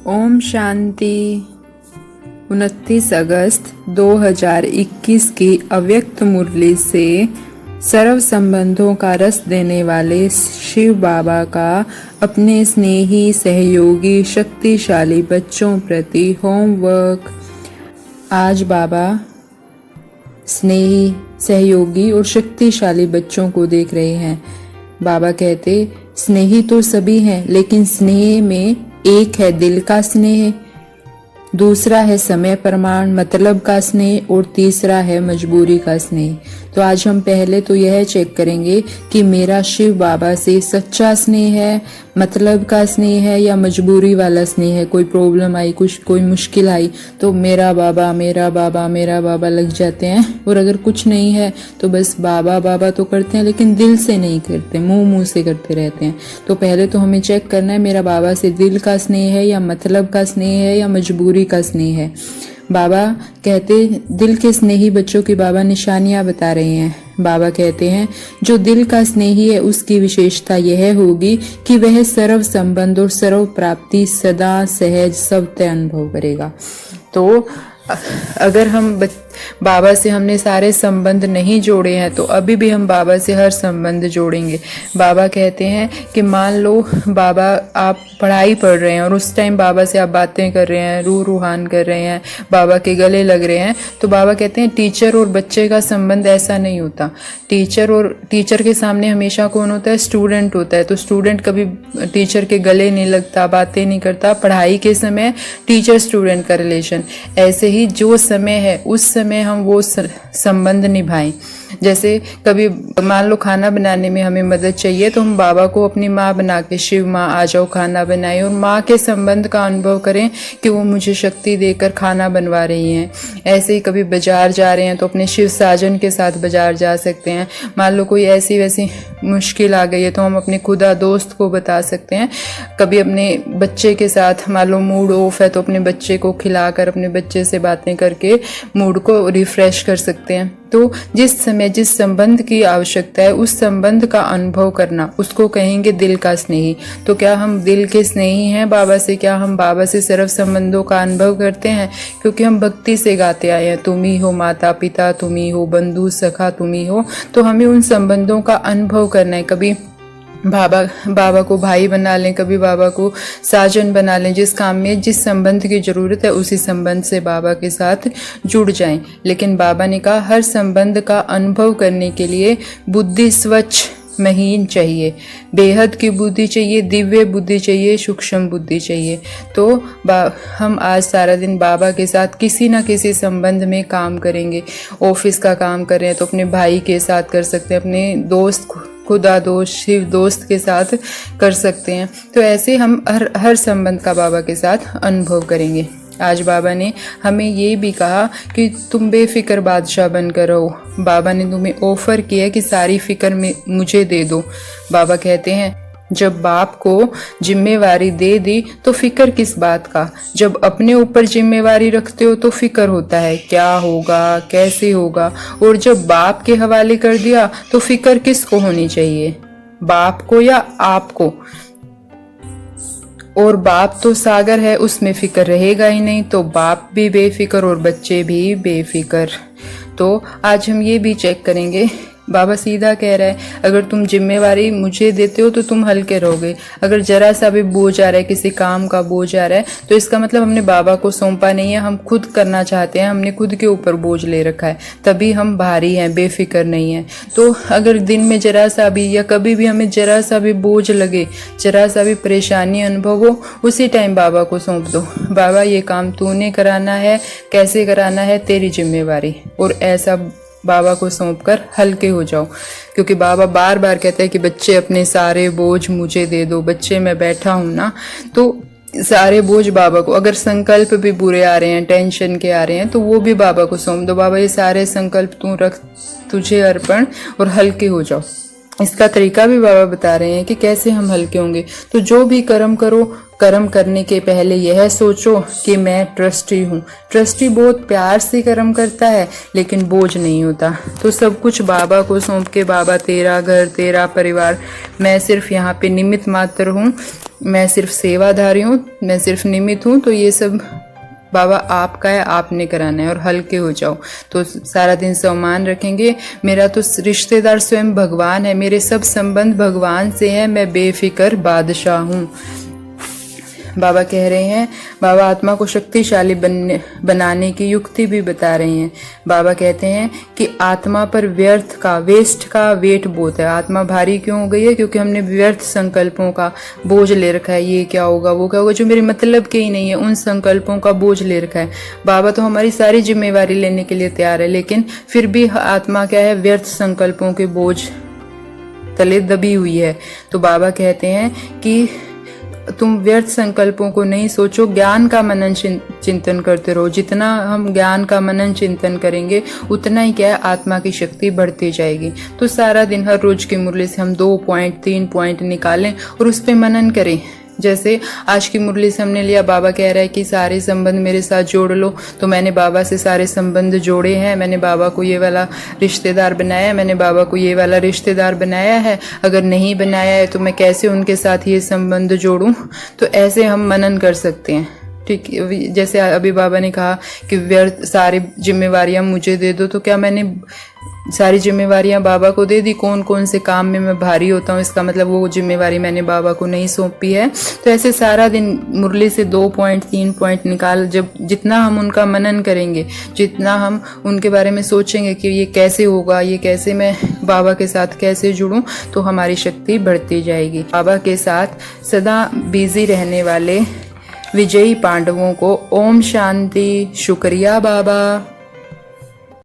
ओम शांति। 29 अगस्त 2021 की अव्यक्त मुरली से सर्व संबंधों का रस देने वाले शिव बाबा का अपने स्नेही, सहयोगी, शक्तिशाली बच्चों प्रति होमवर्क। आज बाबा स्नेही, सहयोगी और शक्तिशाली बच्चों को देख रहे हैं। बाबा कहते, स्नेही तो सभी हैं, लेकिन स्नेह में एक है दिल का स्नेह, दूसरा है समय प्रमाण मतलब का स्नेह और तीसरा है मजबूरी का स्नेह। तो आज हम पहले तो यह चेक करेंगे कि मेरा शिव बाबा से सच्चा स्नेह है, मतलब का स्नेह है या मजबूरी वाला स्नेह है। कोई प्रॉब्लम आई, कोई मुश्किल आई तो मेरा बाबा मेरा बाबा मेरा बाबा लग जाते हैं। और अगर कुछ नहीं है तो बस बाबा बाबा तो करते हैं, लेकिन दिल से नहीं करते, मुंह से करते रहते हैं। तो पहले तो हमें चेक करना है मेरा बाबा से दिल का स्नेह है या मतलब का स्नेह है या मजबूरी का स्नेह है। बाबा कहते, दिल के स्नेही बच्चों की बाबा निशानियां बता रहे हैं। बाबा कहते हैं, जो दिल का स्नेही है उसकी विशेषता यह होगी कि वह सर्व संबंध और सर्व प्राप्ति सदा सहज सब तय अनुभव करेगा। तो अगर हम बाबा से हमने सारे संबंध नहीं जोड़े हैं तो अभी भी हम बाबा से हर संबंध जोड़ेंगे। बाबा कहते हैं कि मान लो बाबा आप पढ़ाई पढ़ रहे हैं और उस टाइम बाबा से आप बातें कर रहे हैं, रूहान कर रहे हैं, बाबा के गले लग रहे हैं, तो बाबा कहते हैं टीचर और बच्चे का संबंध ऐसा नहीं होता। टीचर के सामने हमेशा कौन होता है? स्टूडेंट होता है। तो स्टूडेंट कभी टीचर के गले नहीं लगता, बातें नहीं करता। पढ़ाई के समय टीचर स्टूडेंट का रिलेशन, ऐसे ही जो समय है उस समय हम वो संबंध निभाएं। जैसे कभी मान लो खाना बनाने में हमें मदद चाहिए तो हम बाबा को अपनी माँ बना के, शिव माँ आ जाओ खाना बनाए, और माँ के संबंध का अनुभव करें कि वो मुझे शक्ति देकर खाना बनवा रही हैं। ऐसे ही कभी बाजार जा रहे हैं तो अपने शिव साजन के साथ बाजार जा सकते हैं। मान लो कोई ऐसी वैसी मुश्किल आ गई है तो हम अपने खुदा दोस्त को बता सकते हैं। कभी अपने बच्चे के साथ मान लो मूड ऑफ है तो अपने बच्चे को खिलाकर, अपने बच्चे से बातें करके मूड को रिफ्रेश कर सकते हैं। तो जिस समय जिस संबंध की आवश्यकता है उस संबंध का अनुभव करना, उसको कहेंगे दिल का स्नेही। तो क्या हम दिल के स्नेही हैं बाबा से? क्या हम बाबा से सर्व संबंधों का अनुभव करते हैं? क्योंकि हम भक्ति से गाते आए हैं, तुम ही हो माता पिता, तुम ही हो बंधु सखा, तुम ही हो। तो हमें उन संबंधों का अनुभव करना है। कभी बाबा को भाई बना लें, कभी बाबा को साजन बना लें। जिस काम में जिस संबंध की जरूरत है उसी संबंध से बाबा के साथ जुड़ जाएं। लेकिन बाबा ने कहा हर संबंध का अनुभव करने के लिए बुद्धि स्वच्छ महीन चाहिए, बेहद की बुद्धि चाहिए, दिव्य बुद्धि चाहिए, सूक्ष्म बुद्धि चाहिए। तो हम आज सारा दिन बाबा के साथ किसी ना किसी संबंध में काम करेंगे। ऑफिस का काम कर रहे हैं तो अपने भाई के साथ कर सकते हैं, अपने दोस्त खुदा दोस्त, शिव दोस्त के साथ कर सकते हैं। तो ऐसे हम हर संबंध का बाबा के साथ अनुभव करेंगे। आज बाबा ने हमें ये भी कहा कि तुम बेफिक्र बादशाह बनकर रहो। बाबा ने तुम्हें ऑफर किया कि सारी फिक्र में मुझे दे दो। बाबा कहते हैं जब बाप को जिम्मेवारी दे दी तो फिक्र किस बात का? जब अपने ऊपर जिम्मेवारी रखते हो तो फिक्र होता है क्या होगा, कैसे होगा। और जब बाप के हवाले कर दिया तो फिक्र किसको होनी चाहिए? बाप को या आपको? और बाप तो सागर है, उसमें फिक्र रहेगा ही नहीं। तो बाप भी बेफिक्र और बच्चे भी बेफिक्र। तो आज हम ये भी चेक करेंगे। बाबा सीधा कह रहा है अगर तुम जिम्मेवारी मुझे देते हो तो तुम हल्के रहोगे। अगर जरा सा भी बोझ आ रहा है, किसी काम का बोझ आ रहा है, तो इसका मतलब हमने बाबा को सौंपा नहीं है, हम खुद करना चाहते हैं, हमने खुद के ऊपर बोझ ले रखा है, तभी हम भारी हैं, बेफिक्र नहीं है। तो अगर दिन में जरा सा भी या कभी भी हमें जरा सा भी बोझ लगे, जरा सा भी परेशानी अनुभव हो, उसी टाइम बाबा को सौंप दो। बाबा ये काम तूने कराना है, कैसे कराना है तेरी जिम्मेवारी। और ऐसा बाबा को सौंपकर हल्के हो जाओ। क्योंकि बाबा बार बार कहते हैं कि बच्चे अपने सारे बोझ मुझे दे दो। बच्चे मैं बैठा हूँ ना, तो सारे बोझ बाबा को, अगर संकल्प भी बुरे आ रहे हैं, टेंशन के आ रहे हैं, तो वो भी बाबा को सौंप दो। बाबा ये सारे संकल्प तू रख, तुझे अर्पण, और हल्के हो जाओ। इसका तरीका भी बाबा बता रहे हैं कि कैसे हम हल्के होंगे। तो जो भी कर्म करो, कर्म करने के पहले यह सोचो कि मैं ट्रस्टी हूँ। ट्रस्टी बहुत प्यार से कर्म करता है लेकिन बोझ नहीं होता। तो सब कुछ बाबा को सौंप के, बाबा तेरा घर, तेरा परिवार, मैं सिर्फ यहाँ पे निमित्त मात्र हूँ, मैं सिर्फ सेवाधारी हूँ, मैं सिर्फ निमित्त हूँ। तो ये सब बाबा आपका है, आपने कराना है, और हल्के हो जाओ। तो सारा दिन सम्मान रखेंगे। मेरा तो रिश्तेदार स्वयं भगवान है, मेरे सब संबंध भगवान से हैं, मैं बेफिक्र बादशाह हूँ। बाबा कह रहे हैं, बाबा आत्मा को शक्तिशाली बनाने की युक्ति भी बता रहे हैं। बाबा कहते हैं कि आत्मा पर व्यर्थ का, वेस्ट का वेट बहुत है। आत्मा भारी क्यों हो गई है? क्योंकि हमने व्यर्थ संकल्पों का बोझ ले रखा है। ये क्या होगा, वो क्या होगा, जो मेरे मतलब के ही नहीं है, उन संकल्पों का बोझ ले रखा है। बाबा तो हमारी सारी जिम्मेवारी लेने के लिए तैयार है, लेकिन फिर भी आत्मा क्या है, व्यर्थ संकल्पों के बोझ तले दबी हुई है। तो बाबा कहते हैं कि तुम व्यर्थ संकल्पों को नहीं सोचो, ज्ञान का मनन चिंतन करते रहो। जितना हम ज्ञान का मनन चिंतन करेंगे उतना ही क्या है, आत्मा की शक्ति बढ़ती जाएगी। तो सारा दिन हर रोज की मुरली से हम 2 पॉइंट 3 पॉइंट निकालें और उस पर मनन करें। जैसे आज की मुरली से हमने लिया, बाबा कह रहा है कि सारे संबंध मेरे साथ जोड़ लो। तो मैंने बाबा से सारे संबंध जोड़े हैं, मैंने बाबा को ये वाला रिश्तेदार बनाया है, मैंने बाबा को ये वाला रिश्तेदार बनाया है। अगर नहीं बनाया है तो मैं कैसे उनके साथ ये संबंध जोड़ूं? तो ऐसे हम मनन कर सकते हैं। ठीक, जैसे अभी बाबा ने कहा कि व्यर्थ सारी जिम्मेवारियां मुझे दे दो, तो क्या मैंने सारी जिम्मेवारियां बाबा को दे दी? कौन कौन से काम में मैं भारी होता हूँ, इसका मतलब वो जिम्मेवारी मैंने बाबा को नहीं सौंपी है। तो ऐसे सारा दिन मुरली से 2 पॉइंट 3 पॉइंट निकाल, जब जितना हम उनका मनन करेंगे, जितना हम उनके बारे में सोचेंगे कि ये कैसे होगा, ये कैसे मैं बाबा के साथ कैसे जुड़ूं, तो हमारी शक्ति बढ़ती जाएगी। बाबा के साथ सदा बिजी रहने वाले विजयी पांडवों को ओम शांति। शुक्रिया बाबा।